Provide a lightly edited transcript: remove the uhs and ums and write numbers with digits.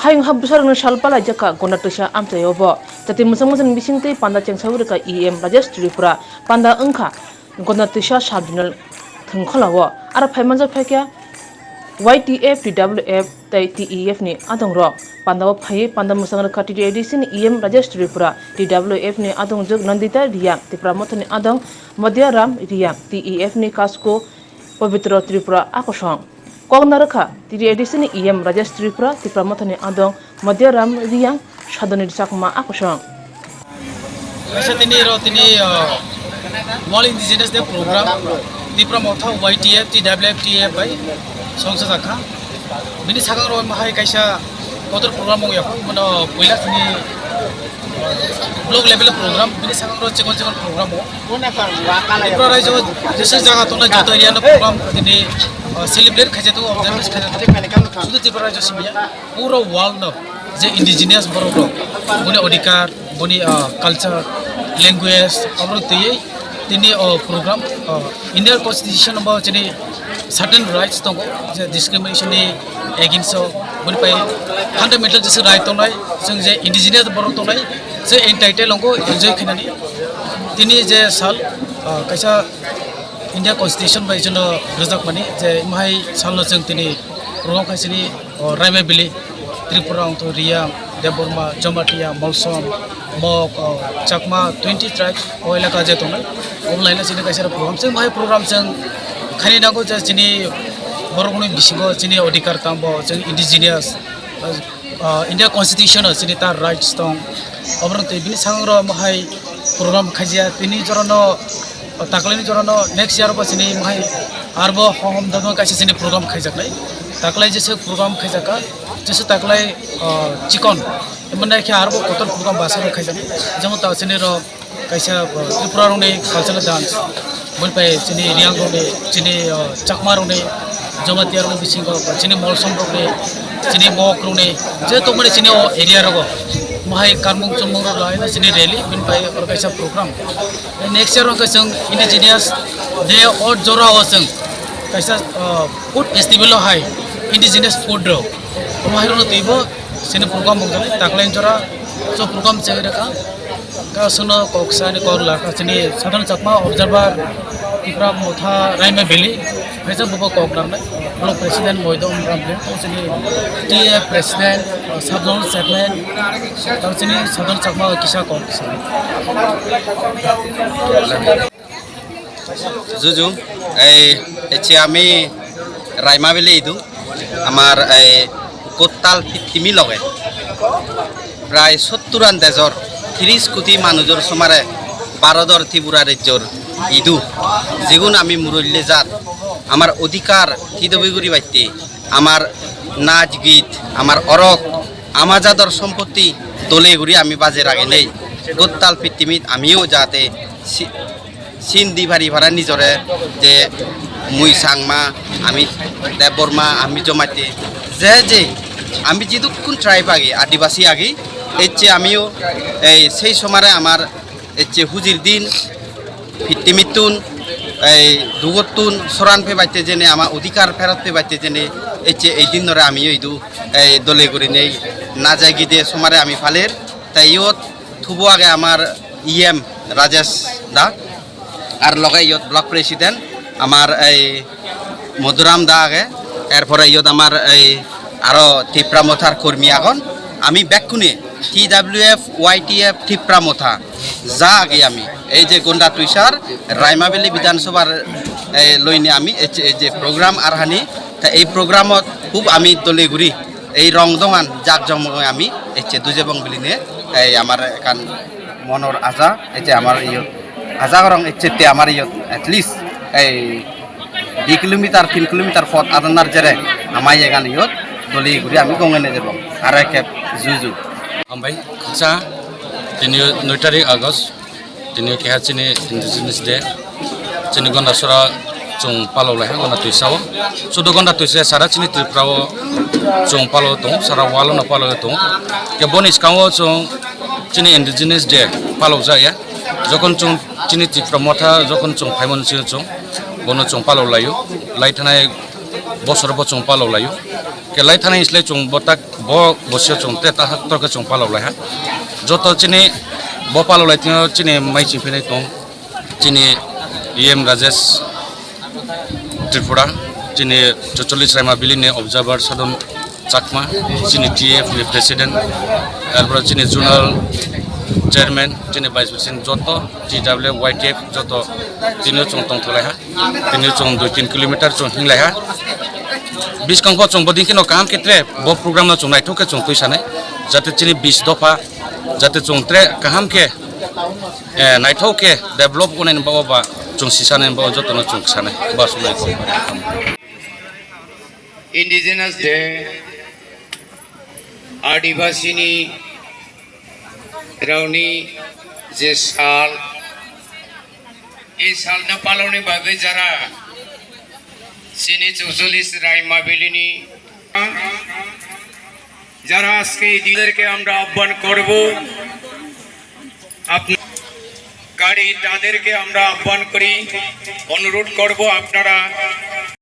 Hayung habsar ng salpala jaka gonatusha amtayobo. Tati musang-musang bisingte panda cheng sawurika EM Rajesh Tripura panda engka gonatusha sabjunal thengkholawo. Ara phaimanja phakya YTF TWF tai TEF ni adong rok. Panda wa phai panda musang ka TD edition EM Rajesh Tripura TWF ni adong jog Nandita Riya Tipramoth ni adong Madhya Ram Riya TEF ni Kasko Pavitra Tripura akosong. Kongnarakha TD edition EM Rajesh Tripura Tipramoth ni adong Madhya Ram Riya Sadoni sakma akosong. Wasa tini Mall Indigenous Day program Tipramoth YTF TWF TEF by Songsa Zakha Bini Sakang Roy Mahai Kaisa Kotor program mo yako mano puila tini blog level program Bini Sakang Roy Cikon program mo Tipra Rajo jese jaga tona joto area program tini celebrate khaje to observance khaje to sudah Tipra Rajo simia pura world no je indigenous borok buni odikar buni culture language amro tiye tini program Indian constitution number jeni certain rights tongo je discrimination ni against buni pai fundamental jese right tonai jeng je indigenous borok tonai je entitled longo enjoy khinani tini je sal kaisa India constitution by jono rejak mani je mai sal no jeng tini program khaisini raime bili Tripura to Riya Deborma Jamatia Molsom Mok Chakma 20 tribes oila ka je tonai online la sini kaisa program jeng mai program jeng khani nago je sini borokuni bisingo sini odikar tambo jeng indigenous India constitution sini tar rights tong obrong te bini sangro mahai program khajia tini jorono taklani jorono next year ba sini mahai arbo hom dama kaisa sini program khajak nai taklai jese program khajaka jese taklai chikon emna khe arbo kotor program basar khajak jemo ta sini ro kaisa Tripura rone cultural dance bolpai sini riang rone sini chakma rone Jamatia rone bisingo sini molsom rone sini mok rone je to mane sini area rogo mahai karmung chumung ro laina sini rally bin pai or kaisa program next year ka sang indigenous day or jora wasang kaisa food festival hai indigenous food ro mahai ro tibo sini program mongale taklain jora so program chegre ka suno koksa ni korla ka sini sadhan chakma observer Tipra Motha Raime Valley Faisal Bobo Kokram Blok President Moidom Ramble sini TF President Sabzone Segment tahu sini Sadhan Chakma Kisa Kok Juju আমি রাইমা বেলে ইদু আমার কোটাল 50 লগে প্রায় 70 দেশৰ 30 কোটি মানুহৰ সমাৰে ভাৰতৰ ত্ৰিপুৰা ৰাজ্যৰ ইদু যেগুন আমি মুরল্লে জাত আমার অধিকার হিদবিগুড়ি বাইতে আমার নাচ গীত আমার অরক আমাজাদর সম্পত্তি দলে ঘুরি আমি বাজে রাগে নেই গোত্তাল পৃথিবীত আমিও যাতে চীন দি ভারি ভাড়া নিজরে যে মুই সাংমা আমি দেববর্মা আমি জমাতে যে আমি যেদুক্ষণ ট্রাইব আগে আদিবাসী আগে এর চেয়ে আমিও সেই সময় আমার এর চেয়ে হুজির দিন ভিত্তিমিতুন দুগতুন সরান ফে বাইতে জেনে আমার অধিকার ফেরত ফে বাইতে জেনে এই দিন ধরে আমিও ইদু দলে করে নেই না যাই গিয়ে সমারে আমি ফালের তাই ইয়ত থুবো আগে আমার EM রাজেশ দা আর লগাই ইয়ত ব্লক প্রেসিডেন্ট আমার মধুরাম দা আগে এরপরে ইয়ত আমার আরো ত্রিপুরা মথার কর্মী এখন আমি ব্যাকুনে TWF YTF ত্রিপুরা মথা যা আগে আমি এই যে গন্ডা তুইসার রাইমা ভ্যালি বিধানসভার লইনে আমি এই যে প্রোগ্রাম আরহানি তা এই প্রোগ্রামত খুব আমি দলে ঘুরি এই রং দমান জাক জমক আমি এই যে দুজেবং বিলিনে এই আমার এখান মনর আজা এই যে আমার ইয়ত আজা রং এতে আমার ইয়ত এটলিস্ট এই 2 কিলোমিটার 3 কিলোমিটার পথ আদানার জেরে আমার এখান ইয়ত দলে ঘুরি আমি গঙ্গনে যাব আর এক জুজু Ambai kasa tini 9 tarik Agust tini keha chini Indigenous Day chini gonda sura chung palo lai gonda tuisao sudo gonda tuise sara chini Tripura chung palo tong sara walo na palo tong ke bonis kawo chung chini Indigenous Day palo jaya jokon chung chini Tripura motha jokon chung phaimon chung bono chung palo layo lai thanai bosor bo chung palo layo kelai thana islai chung botak bo bosio chung te ta hak torka chung palolai ha joto chini bo palolai tino chini mai chimphine tong chini em Rajesh Tripura chini 44 Raima Bili ne observer Sadon Chakma chini TF ni president erbor chini journal chairman chini vice president joto TW YTF joto tino chung tong tholai ha tino chung 2-3 kilometer chung hinglai ha biskangko chung boding kino kam ketre bo program no chung naithok ke chung tuisane jate chini 20 dofa jate chung tre kaham ke naithok ke develop unen ba chung sisane ba joto no chung sane ba sunai ko Indigenous Day आदिवासीनी Rawani जे साल এই সাল না পালনে বাগে যারা সিনি 44 রাইমা বেলিনি যারা আজকে এদেরকে আমরা আহ্বান করব আপনি গাড়ি তাদেরকে আমরা আহ্বান করি অনুরোধ করব আপনারা